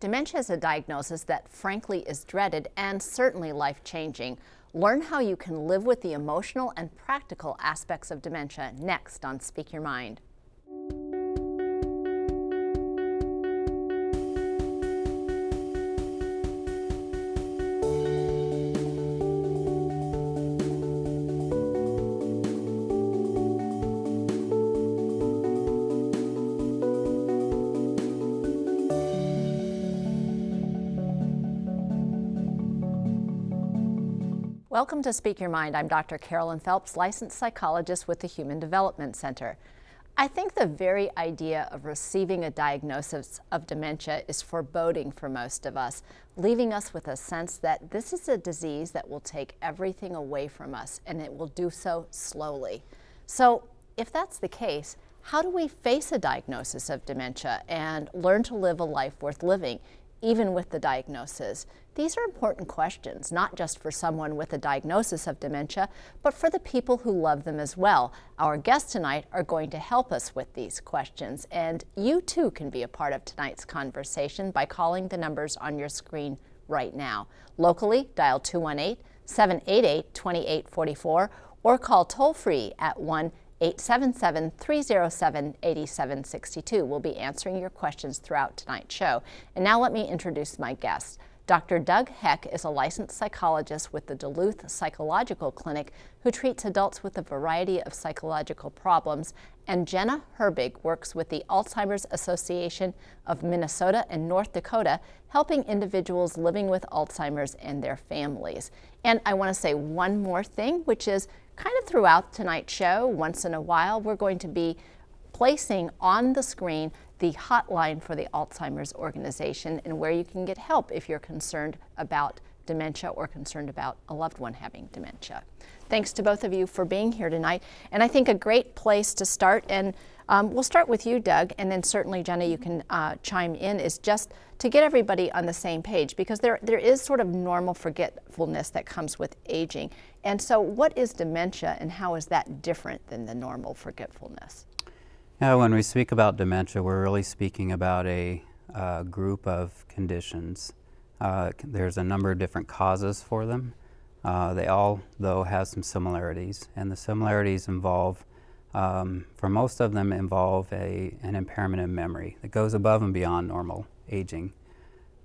Dementia is a diagnosis that frankly is dreaded and certainly life-changing. Learn how you can live with the emotional and practical aspects of dementia next on Speak Your Mind. Welcome to Speak Your Mind. I'm Dr. Carolyn Phelps, licensed psychologist with the Human Development Center. I think the very idea of receiving a diagnosis of dementia is foreboding for most of us, leaving us with a sense that this is a disease that will take everything away from us, and it will do so slowly. So, if that's the case, how do we face a diagnosis of dementia and learn to live a life worth living, even with the diagnosis? These are important questions, not just for someone with a diagnosis of dementia, but for the people who love them as well. Our guests tonight are going to help us with these questions, and you too can be a part of tonight's conversation by calling the numbers on your screen right now. Locally, dial 218-788-2844 or call toll-free at 1-877-307-8762. We'll be answering your questions throughout tonight's show. And now let me introduce my guests. Dr. Doug Heck is a licensed psychologist with the Duluth Psychological Clinic who treats adults with a variety of psychological problems, and Jenna Herbig works with the Alzheimer's Association of Minnesota and North Dakota, helping individuals living with Alzheimer's and their families. And I want to say one more thing, which is kind of throughout tonight's show, once in a while, we're going to be placing on the screen the hotline for the Alzheimer's organization and where you can get help if you're concerned about dementia or concerned about a loved one having dementia. Thanks to both of you for being here tonight. And I think a great place to start, and we'll start with you, Doug, and then certainly, Jenna, you can chime in, is just to get everybody on the same page, because there is sort of normal forgetfulness that comes with aging. And so what is dementia and how is that different than the normal forgetfulness? When we speak about dementia, we're really speaking about a group of conditions. There's a number of different causes for them. They all, though, have some similarities, and the similarities involve, for most of them, involve an impairment in memory that goes above and beyond normal aging,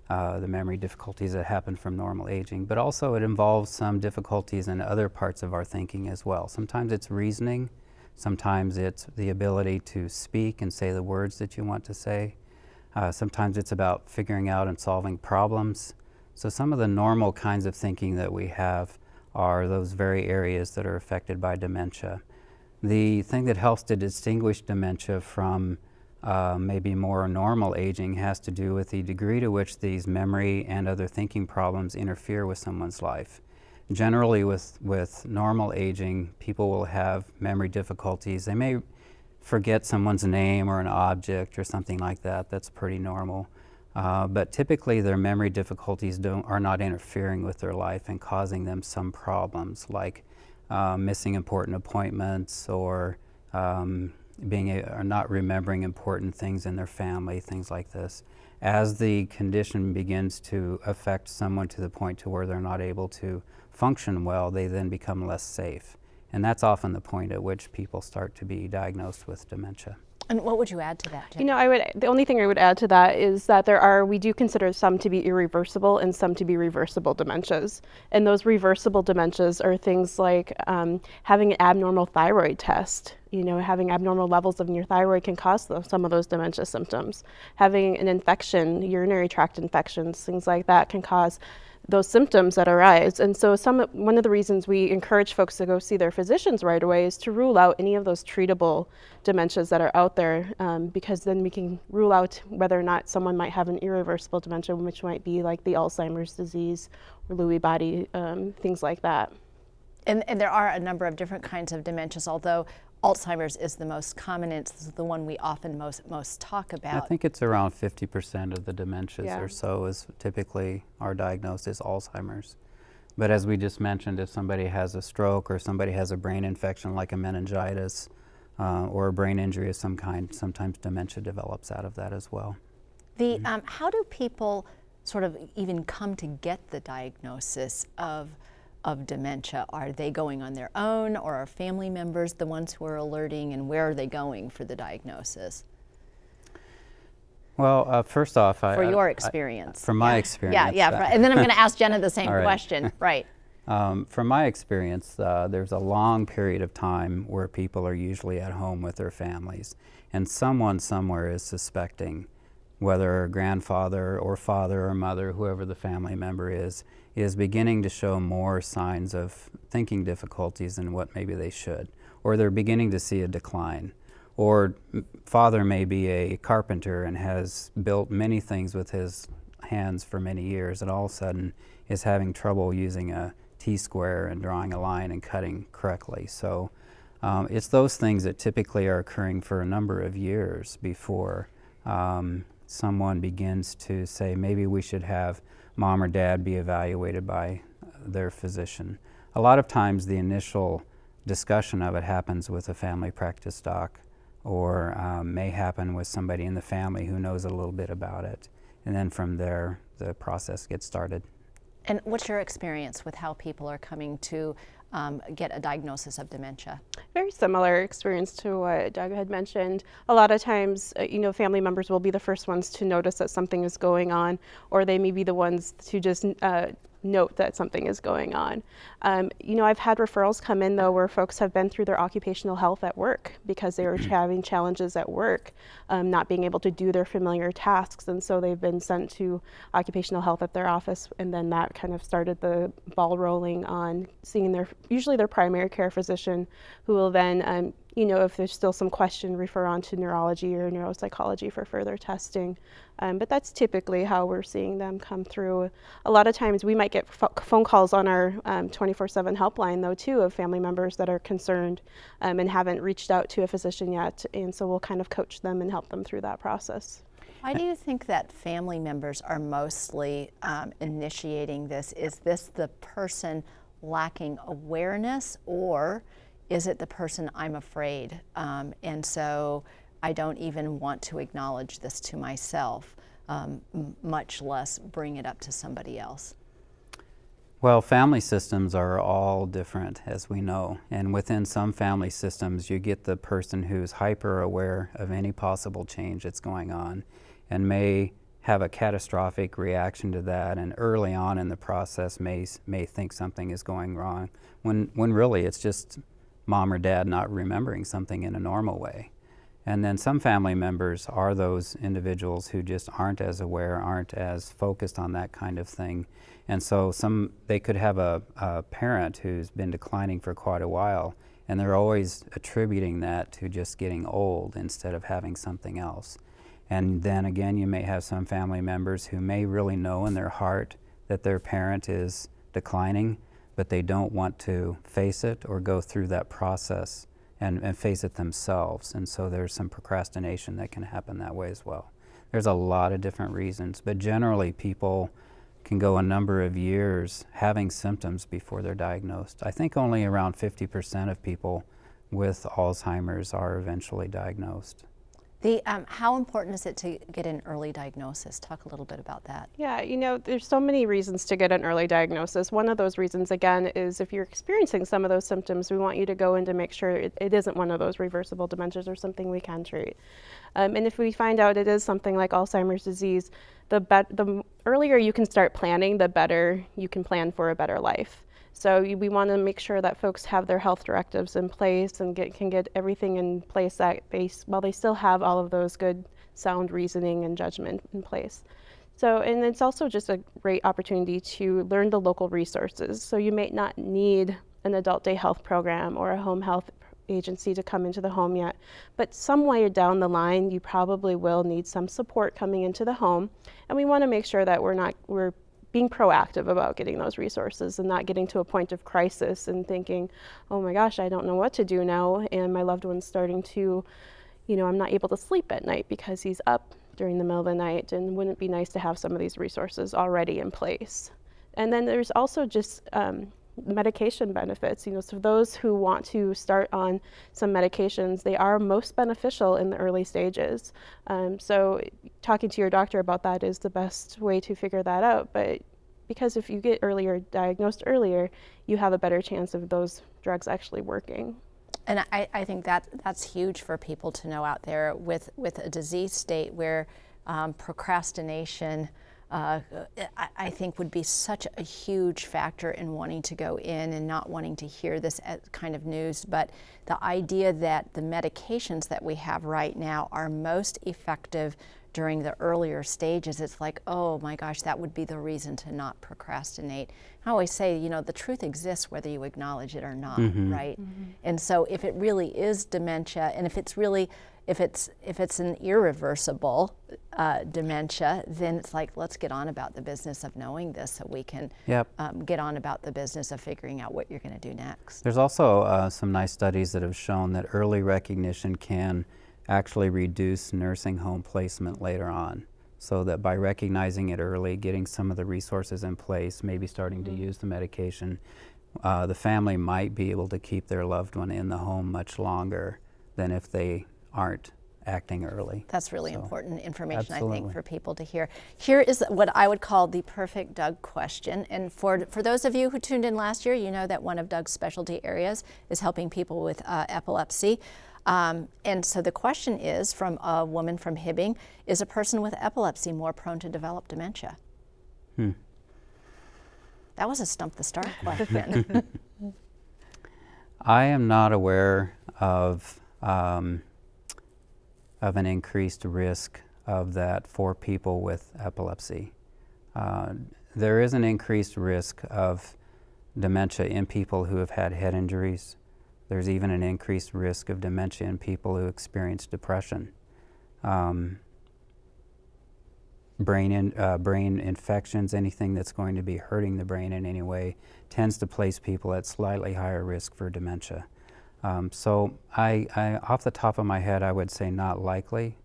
the memory difficulties that happen from normal aging, but also it involves some difficulties in other parts of our thinking as well. Sometimes it's reasoning. Sometimes it's the ability to speak and say the words that you want to say. Sometimes it's about figuring out and solving problems. So some of the normal kinds of thinking that we have are those very areas that are affected by dementia. The thing that helps to distinguish dementia from maybe more normal aging has to do with the degree to which these memory and other thinking problems interfere with someone's life. Generally, with normal aging, people will have memory difficulties. They may forget someone's name or an object or something like that. That's pretty normal. But typically, their memory difficulties are not interfering with their life and causing them some problems, like missing important appointments or or not remembering important things in their family, things like this. As the condition begins to affect someone to the point to where they're not able to function well, they then become less safe. And that's often the point at which people start to be diagnosed with dementia. And what would you add to that, Jen? The only thing I would add to that is that we do consider some to be irreversible and some to be reversible dementias. And those reversible dementias are things like having an abnormal thyroid test. Having abnormal levels in your thyroid can cause some of those dementia symptoms. Having an infection, urinary tract infections, things like that can cause those symptoms that arise. And so one of the reasons we encourage folks to go see their physicians right away is to rule out any of those treatable dementias that are out there, because then we can rule out whether or not someone might have an irreversible dementia, which might be like the Alzheimer's disease or Lewy body, things like that. And there are a number of different kinds of dementias, although Alzheimer's is the most common. It's the one we often most talk about. I think it's around 50% of the dementias or so is typically are diagnosed as Alzheimer's. But as we just mentioned, if somebody has a stroke or somebody has a brain infection like a meningitis or a brain injury of some kind, sometimes dementia develops out of that as well. How do people sort of even come to get the diagnosis of dementia? Are they going on their own, or are family members the ones who are alerting, and where are they going for the diagnosis? Well, first off, For your experience. From my experience. And then I'm going to ask Jenna the same All right. question. Right. From my experience, there's a long period of time where people are usually at home with their families, and someone somewhere is suspecting, whether a grandfather or father or mother, whoever the family member is beginning to show more signs of thinking difficulties than what maybe they should, or they're beginning to see a decline. Or father may be a carpenter and has built many things with his hands for many years, and all of a sudden is having trouble using a T-square and drawing a line and cutting correctly. So it's those things that typically are occurring for a number of years before someone begins to say, maybe we should have mom or dad be evaluated by their physician. A lot of times the initial discussion of it happens with a family practice doc, or may happen with somebody in the family who knows a little bit about it. And then from there, the process gets started. And what's your experience with how people are coming to get a diagnosis of dementia? Very similar experience to what Doug had mentioned. A lot of times, family members will be the first ones to notice that something is going on, or they may be the ones to just note that something is going on. I've had referrals come in though where folks have been through their occupational health at work because they were having challenges at work, not being able to do their familiar tasks, and so they've been sent to occupational health at their office, and then that kind of started the ball rolling on seeing usually their primary care physician, who will then if there's still some question, refer on to neurology or neuropsychology for further testing. But that's typically how we're seeing them come through. A lot of times we might get phone calls on our 24/7 helpline though too, of family members that are concerned and haven't reached out to a physician yet, and so we'll kind of coach them and help them through that process. Why do you think that family members are mostly initiating this? Is this the person lacking awareness, or is it the person, I'm afraid, and so I don't even want to acknowledge this to myself, much less bring it up to somebody else? Well, family systems are all different, as we know, and within some family systems you get the person who's hyper aware of any possible change that's going on and may have a catastrophic reaction to that, and early on in the process may think something is going wrong, when really it's just mom or dad not remembering something in a normal way. And then some family members are those individuals who just aren't as aware, aren't as focused on that kind of thing. And so they could have a parent who's been declining for quite a while, and they're always attributing that to just getting old instead of having something else. And then again, you may have some family members who may really know in their heart that their parent is declining, but they don't want to face it or go through that process and face it themselves. And so there's some procrastination that can happen that way as well. There's a lot of different reasons, but generally people can go a number of years having symptoms before they're diagnosed. I think only around 50% of people with Alzheimer's are eventually diagnosed. How important is it to get an early diagnosis? Talk a little bit about that. Yeah, there's so many reasons to get an early diagnosis. One of those reasons, again, is if you're experiencing some of those symptoms, we want you to go in to make sure it isn't one of those reversible dementias or something we can treat. And if we find out it is something like Alzheimer's disease, the earlier you can start planning, the better you can plan for a better life. So we want to make sure that folks have their health directives in place and can get everything in place that while they still have all of those good sound reasoning and judgment in place. So, and it's also just a great opportunity to learn the local resources. So you may not need an adult day health program or a home health agency to come into the home yet, but somewhere down the line you probably will need some support coming into the home, and we want to make sure that we're being proactive about getting those resources and not getting to a point of crisis and thinking, oh my gosh, I don't know what to do now, and my loved one's starting to, I'm not able to sleep at night because he's up during the middle of the night, and wouldn't it be nice to have some of these resources already in place? And then there's also just medication benefits. So those who want to start on some medications, they are most beneficial in the early stages. So talking to your doctor about that is the best way to figure that out. But because if you get diagnosed earlier, you have a better chance of those drugs actually working. And I think that's huge for people to know out there with a disease state where procrastination, I think, would be such a huge factor in wanting to go in and not wanting to hear this kind of news. But the idea that the medications that we have right now are most effective during the earlier stages, it's like, oh my gosh, that would be the reason to not procrastinate. I always say, the truth exists whether you acknowledge it or not, right? And so if it really is dementia, and if it's an irreversible dementia, then it's like, let's get on about the business of knowing this so we can get on about the business of figuring out what you're going to do next. There's also some nice studies that have shown that early recognition can actually reduce nursing home placement later on. So that by recognizing it early, getting some of the resources in place, maybe starting to use the medication, the family might be able to keep their loved one in the home much longer than if they aren't acting early. That's really important information, absolutely. I think, for people to hear. Here is what I would call the perfect Doug question. And for those of you who tuned in last year, you know that one of Doug's specialty areas is helping people with epilepsy. And so the question is from a woman from Hibbing: is a person with epilepsy more prone to develop dementia? That was a stump the start question. I am not aware of an increased risk of that for people with epilepsy. There is an increased risk of dementia in people who have had head injuries. There's even an increased risk of dementia in people who experience depression. Brain infections, anything that's going to be hurting the brain in any way, tends to place people at slightly higher risk for dementia. So I, off the top of my head, I would say not likely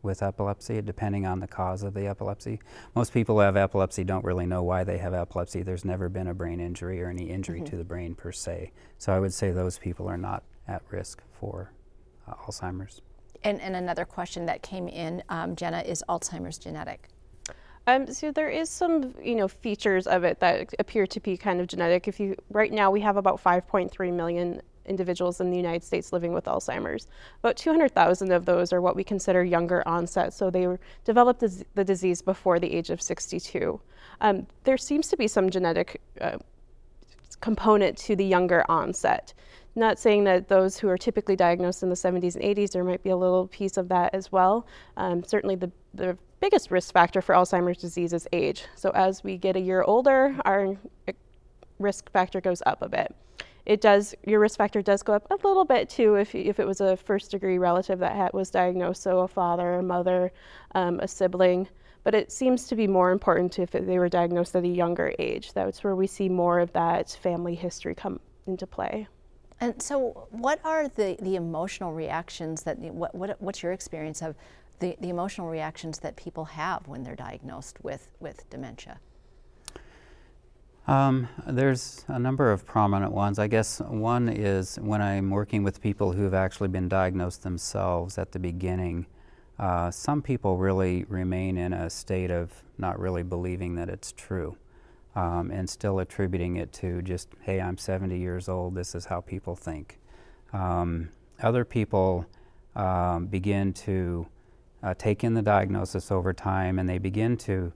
with epilepsy, depending on the cause of the epilepsy. Most people who have epilepsy don't really know why they have epilepsy. There's never been a brain injury or any injury to the brain per se. So I would say those people are not at risk for Alzheimer's. And another question that came in, Jenna, is Alzheimer's genetic? So there is some, features of it that appear to be kind of genetic. Right now we have about 5.3 million individuals in the United States living with Alzheimer's. About 200,000 of those are what we consider younger onset, so they developed the disease before the age of 62. There seems to be some genetic component to the younger onset. Not saying that those who are typically diagnosed in the 70s and 80s, there might be a little piece of that as well. Certainly the biggest risk factor for Alzheimer's disease is age. So as we get a year older, our risk factor goes up a bit. Your risk factor does go up a little bit too if it was a first degree relative that was diagnosed, so a father, a mother, a sibling. But it seems to be more important if they were diagnosed at a younger age. That's where we see more of that family history come into play. And so what are the emotional reactions what's your experience of the emotional reactions that people have when they're diagnosed with dementia? There's a number of prominent ones. I guess one is when I'm working with people who've actually been diagnosed themselves at the beginning. Some people really remain in a state of not really believing that it's true, and still attributing it to just, hey, I'm 70 years old, this is how people think. Other people begin to take in the diagnosis over time, and they begin to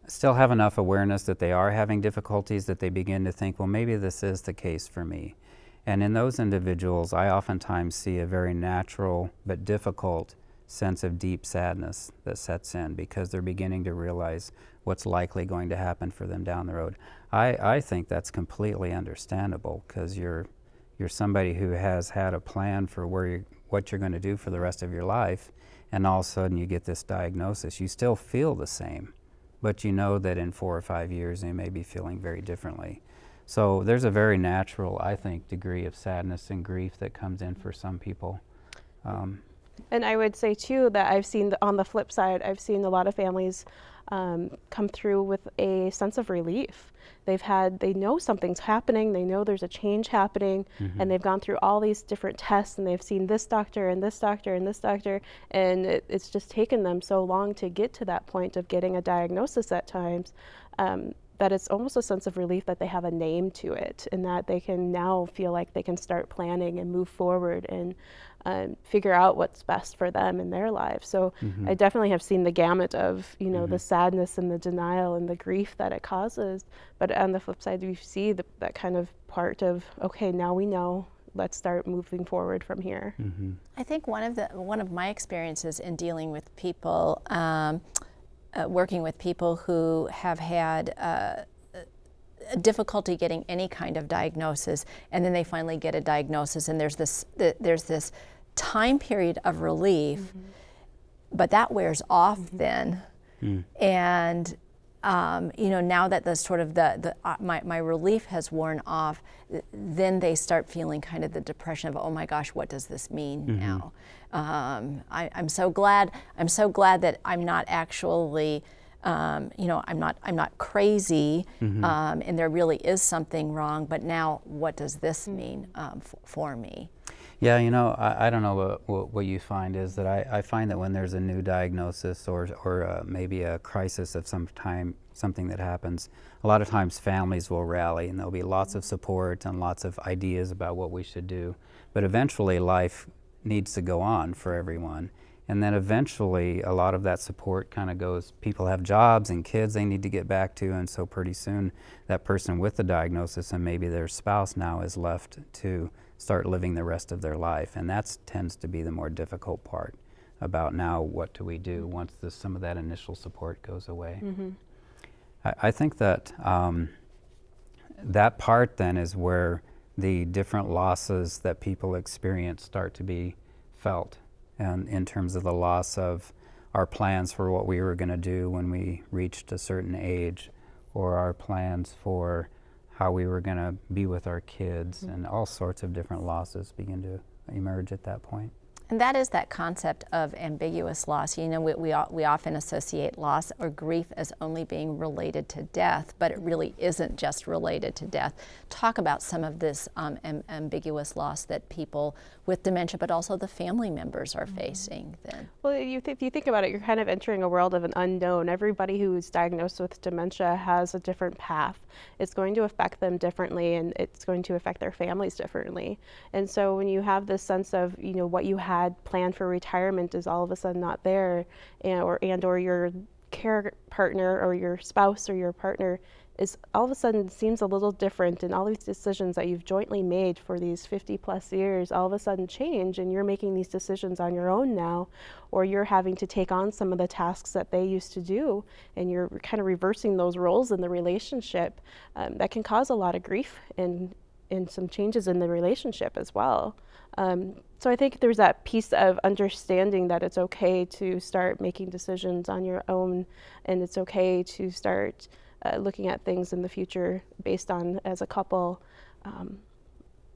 still have enough awareness that they are having difficulties that they begin to think, well, maybe this is the case for me. And in those individuals, I oftentimes see a very natural but difficult sense of deep sadness that sets in because they're beginning to realize what's likely going to happen for them down the road. I think that's completely understandable because you're somebody who has had a plan for what you're going to do for the rest of your life, and all of a sudden you get this diagnosis. You still feel the same, but you know that in 4 or 5 years you may be feeling very differently. So there's a very natural, I think, degree of sadness and grief that comes in for some people. And I would say too that I've seen on the flip side, I've seen a lot of families come through with a sense of relief. They know something's happening, they know there's a change happening, and they've gone through all these different tests, and they've seen this doctor and this doctor and this doctor, and it's just taken them so long to get to that point of getting a diagnosis at times, that it's almost a sense of relief that they have a name to it, and that they can now feel like they can start planning and move forward and figure out what's best for them in their lives. So I definitely have seen the gamut of, the sadness and the denial and the grief that it causes. But on the flip side, we see that kind of part of, okay, now we know, let's start moving forward from here. I think one of my experiences in dealing with people, working with people who have had difficulty getting any kind of diagnosis, and then they finally get a diagnosis, and there's this time period of relief, but that wears off then. And now that the sort of my relief has worn off, then they start feeling kind of the depression of, oh my gosh, what does this mean now? I'm so glad that I'm not actually I'm not crazy, and there really is something wrong, but now what does this mean for me? Yeah, I don't know what you find is that I find that when there's a new diagnosis or maybe a crisis of some time, something that happens, a lot of times families will rally, and there'll be lots of support and lots of ideas about what we should do. But eventually life needs to go on for everyone. And then eventually a lot of that support kind of goes, people have jobs and kids they need to get back to, and so pretty soon that person with the diagnosis and maybe their spouse now is left to start living the rest of their life. And that tends to be the more difficult part about now what do we do once some of that initial support goes away. I think that that part then is where the different losses that people experience start to be felt, and in terms of the loss of our plans for what we were going to do when we reached a certain age, or our plans for how we were going to be with our kids, and all sorts of different losses begin to emerge at that point. And that is that concept of ambiguous loss. We often associate loss or grief as only being related to death, but it really isn't just related to death. Talk about some of this ambiguous loss that people with dementia, but also the family members are facing then. Well, if you think about it, you're kind of entering a world of an unknown. Everybody who is diagnosed with dementia has a different path. It's going to affect them differently, and it's going to affect their families differently. And so when you have this sense of, what you had planned for retirement is all of a sudden not there, or your care partner or your spouse or your partner is all of a sudden seems a little different, and all these decisions that you've jointly made for these 50 plus years all of a sudden change, and you're making these decisions on your own now, or you're having to take on some of the tasks that they used to do, and you're kind of reversing those roles in the relationship. That can cause a lot of grief and some changes in the relationship as well. So I think there's that piece of understanding that it's okay to start making decisions on your own, and it's okay to start looking at things in the future based on, as a couple,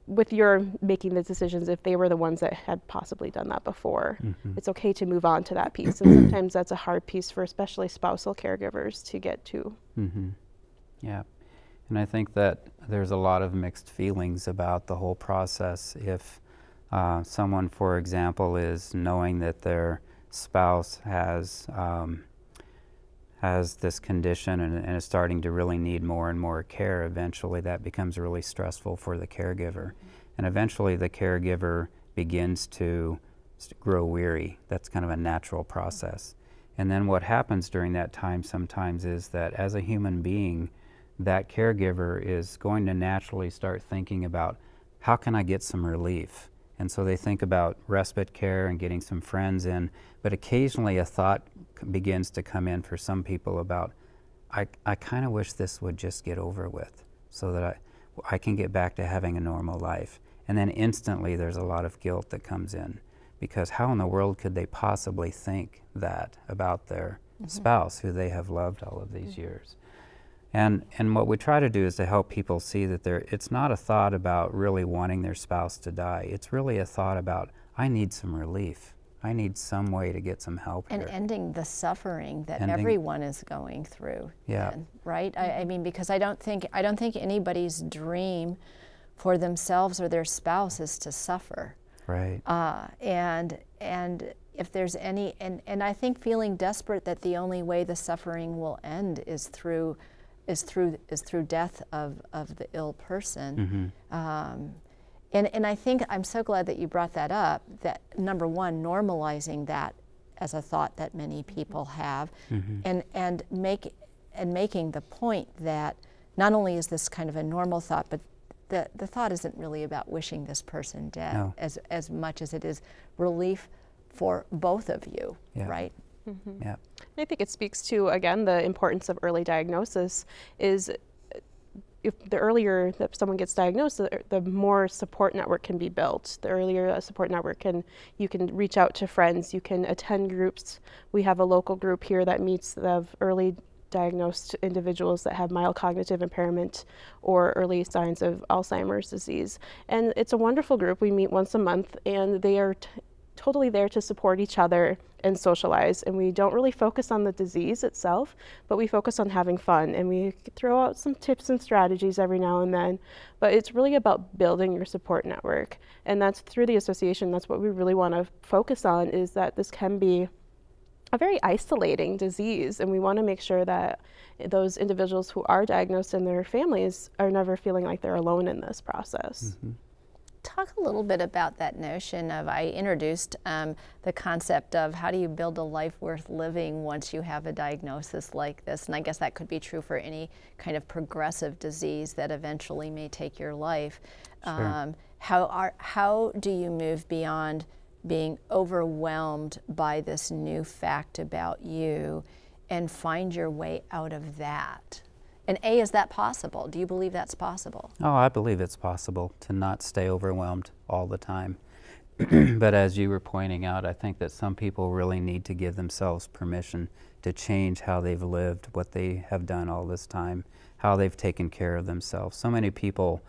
with your making the decisions if they were the ones that had possibly done that before. It's okay to move on to that piece, and sometimes that's a hard piece for especially spousal caregivers to get to. Yeah, and I think that there's a lot of mixed feelings about the whole process. If someone, for example, is knowing that their spouse has this condition and is starting to really need more and more care, eventually that becomes really stressful for the caregiver. And eventually the caregiver begins to grow weary. That's kind of a natural process. And then what happens during that time sometimes is that as a human being, that caregiver is going to naturally start thinking about, how can I get some relief? And so they think about respite care and getting some friends in, but occasionally a thought begins to come in for some people about, I kind of wish this would just get over with so that I can get back to having a normal life. And then instantly there's a lot of guilt that comes in, because how in the world could they possibly think that about their spouse who they have loved all of these years? And what we try to do is to help people see that it's not a thought about really wanting their spouse to die. It's really a thought about, I need some relief. I need some way to get some help And here. ending the suffering that Ending- everyone is going through. Yeah. then, right? I mean, because I don't think anybody's dream for themselves or their spouse is to suffer. Right. And if there's any, and I think feeling desperate that the only way the suffering will end is through death of the ill person. And I think I'm so glad that you brought that up, that number one, normalizing that as a thought that many people have, and making the point that not only is this kind of a normal thought, but the thought isn't really about wishing this person dead. No. as much as it is relief for both of you, Yeah. right? Yeah. I think it speaks to, again, the importance of early diagnosis is if the earlier that someone gets diagnosed, the more support network can be built. The earlier a support network you can reach out to friends, you can attend groups. We have a local group here that meets of early diagnosed individuals that have mild cognitive impairment or early signs of Alzheimer's disease. And it's a wonderful group. We meet once a month, and they are totally there to support each other and socialize. And we don't really focus on the disease itself, but we focus on having fun. And we throw out some tips and strategies every now and then. But it's really about building your support network. And that's through the association. That's what we really want to focus on, is that this can be a very isolating disease, and we want to make sure that those individuals who are diagnosed and their families are never feeling like they're alone in this process. Talk a little bit about that notion of, I introduced the concept of how do you build a life worth living once you have a diagnosis like this, and I guess that could be true for any kind of progressive disease that eventually may take your life. Sure. How do you move beyond being overwhelmed by this new fact about you and find your way out of that? And is that possible? Do you believe that's possible? Oh, I believe it's possible to not stay overwhelmed all the time. But as you were pointing out, I think that some people really need to give themselves permission to change how they've lived, what they have done all this time, how they've taken care of themselves. So many people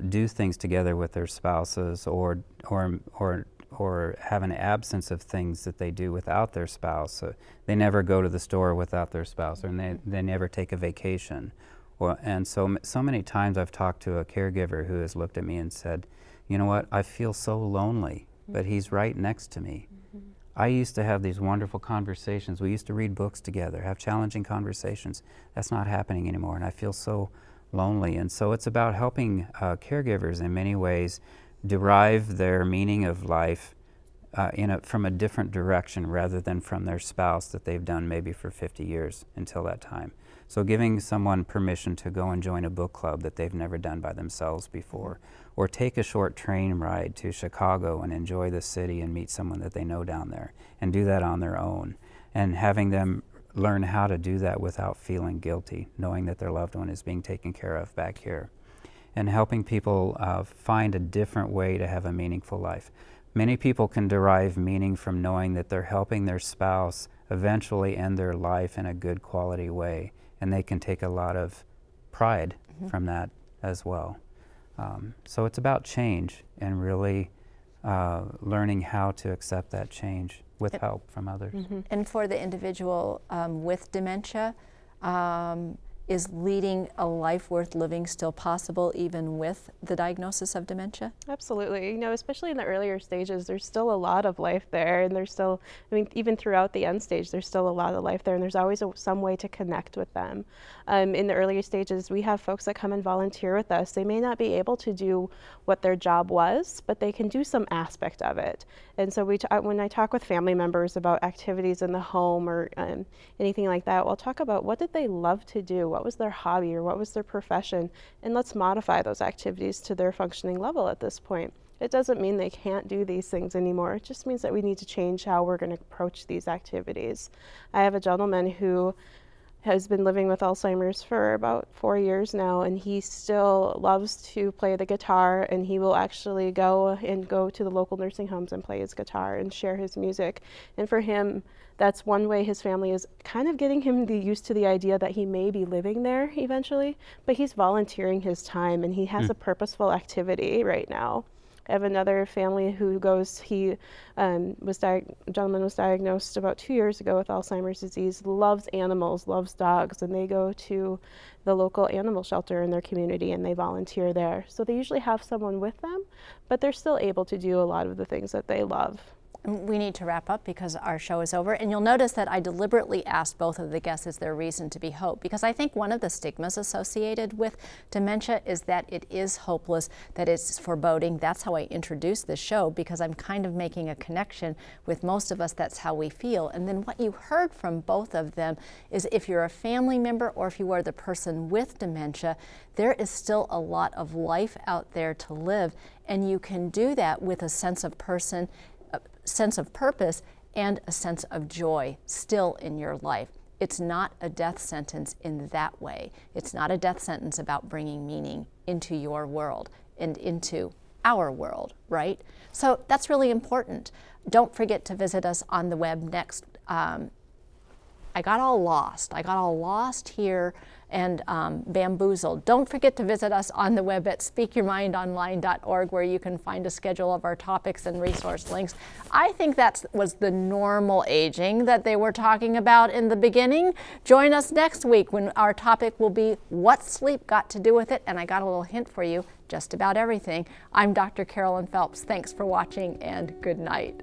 do things together with their spouses, or have an absence of things that they do without their spouse. So they never go to the store without their spouse, or they never take a vacation. And so many times I've talked to a caregiver who has looked at me and said, you know what, I feel so lonely, but he's right next to me. I used to have these wonderful conversations. We used to read books together, have challenging conversations. That's not happening anymore, and I feel so lonely. And so it's about helping caregivers in many ways derive their meaning of life from a different direction, rather than from their spouse that they've done maybe for 50 years until that time. So giving someone permission to go and join a book club that they've never done by themselves before, or take a short train ride to Chicago and enjoy the city and meet someone that they know down there, and do that on their own, and having them learn how to do that without feeling guilty, knowing that their loved one is being taken care of back here. And helping people find a different way to have a meaningful life. Many people can derive meaning from knowing that they're helping their spouse eventually end their life in a good quality way, and they can take a lot of pride from that as well. So it's about change, and really learning how to accept that change with help from others. And for the individual with dementia, is leading a life worth living still possible even with the diagnosis of dementia? Absolutely. You know, especially in the earlier stages, there's still a lot of life there, and there's still, I mean, even throughout the end stage, there's still a lot of life there, and there's always some way to connect with them. In the earlier stages, we have folks that come and volunteer with us. They may not be able to do what their job was, but they can do some aspect of it. And so when I talk with family members about activities in the home or anything like that, we'll talk about what did they love to do, what was their hobby, or what was their profession, and let's modify those activities to their functioning level at this point. It doesn't mean they can't do these things anymore. It just means that we need to change how we're going to approach these activities. I have a gentleman who has been living with Alzheimer's for about 4 years now, and he still loves to play the guitar, and he will actually go to the local nursing homes and play his guitar and share his music. And for him, that's one way his family is kind of getting him used to the idea that he may be living there eventually, but he's volunteering his time, and he has a purposeful activity right now. I have another family who goes, gentleman was diagnosed about 2 years ago with Alzheimer's disease, loves animals, loves dogs, and they go to the local animal shelter in their community and they volunteer there. So they usually have someone with them, but they're still able to do a lot of the things that they love. We need to wrap up because our show is over. And you'll notice that I deliberately asked both of the guests, is there reason to be hope? Because I think one of the stigmas associated with dementia is that it is hopeless, that it's foreboding. That's how I introduced this show, because I'm kind of making a connection with most of us. That's how we feel. And then what you heard from both of them is if you're a family member or if you are the person with dementia, there is still a lot of life out there to live. And you can do that with a sense of purpose and a sense of joy still in your life. It's not a death sentence in that way. It's not a death sentence about bringing meaning into your world and into our world, right? So that's really important. Don't forget to visit us on the web next. I got all lost here and bamboozled. Don't forget to visit us on the web at speakyourmindonline.org, where you can find a schedule of our topics and resource links. I think that was the normal aging that they were talking about in the beginning. Join us next week when our topic will be what's sleep got to do with it, and I got a little hint for you, just about everything. I'm Dr. Carolyn Phelps. Thanks for watching and good night.